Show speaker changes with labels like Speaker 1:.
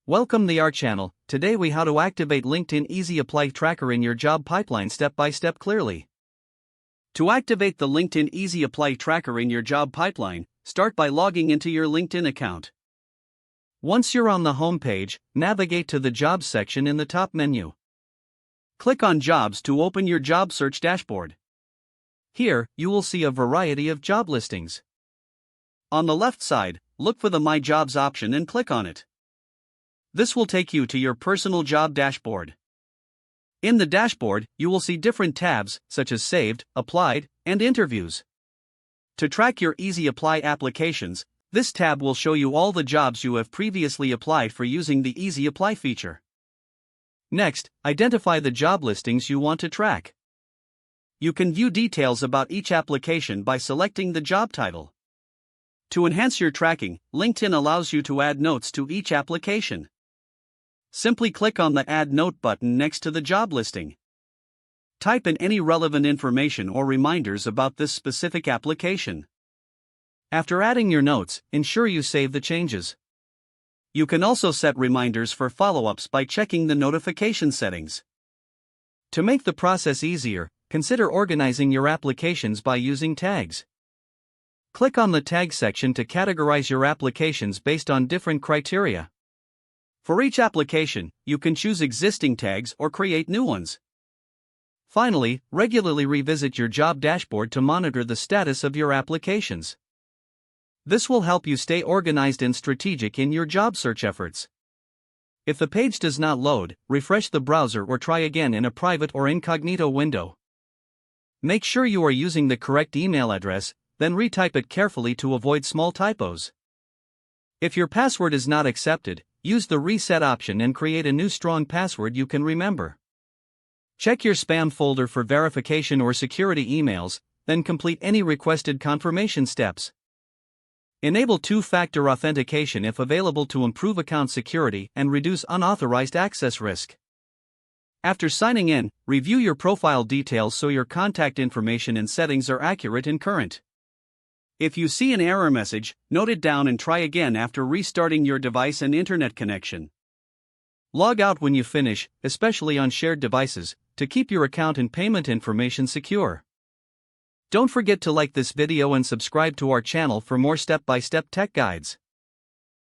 Speaker 1: Welcome to our channel. Today we how to activate LinkedIn Easy Apply Tracker in your job pipeline step by step clearly. To activate the LinkedIn Easy Apply Tracker in your job pipeline, start by logging into your LinkedIn account. Once you're on the home page, navigate to the Jobs section in the top menu. Click on Jobs to open your job search dashboard. Here, you will see a variety of job listings. On the left side, look for the My Jobs option and click on it. This will take you to your personal job dashboard. In the dashboard, you will see different tabs, such as Saved, Applied, and Interviews. To track your Easy Apply applications, this tab will show you all the jobs you have previously applied for using the Easy Apply feature. Next, identify the job listings you want to track. You can view details about each application by selecting the job title. To enhance your tracking, LinkedIn allows you to add notes to each application. Simply click on the Add Note button next to the job listing. Type in any relevant information or reminders about this specific application. After adding your notes, ensure you save the changes. You can also set reminders for follow-ups by checking the notification settings. To make the process easier, consider organizing your applications by using tags. Click on the Tag section to categorize your applications based on different criteria. For each application, you can choose existing tags or create new ones. Finally, regularly revisit your job dashboard to monitor the status of your applications. This will help you stay organized and strategic in your job search efforts. If the page does not load, refresh the browser or try again in a private or incognito window. Make sure you are using the correct email address, then retype it carefully to avoid small typos. If your password is not accepted, use the Reset option and create a new strong password you can remember. Check your spam folder for verification or security emails, then complete any requested confirmation steps. Enable two-factor authentication if available to improve account security and reduce unauthorized access risk. After signing in, review your profile details so your contact information and settings are accurate and current. If you see an error message, note it down and try again after restarting your device and internet connection. Log out when you finish, especially on shared devices, to keep your account and payment information secure. Don't forget to like this video and subscribe to our channel for more step-by-step tech guides.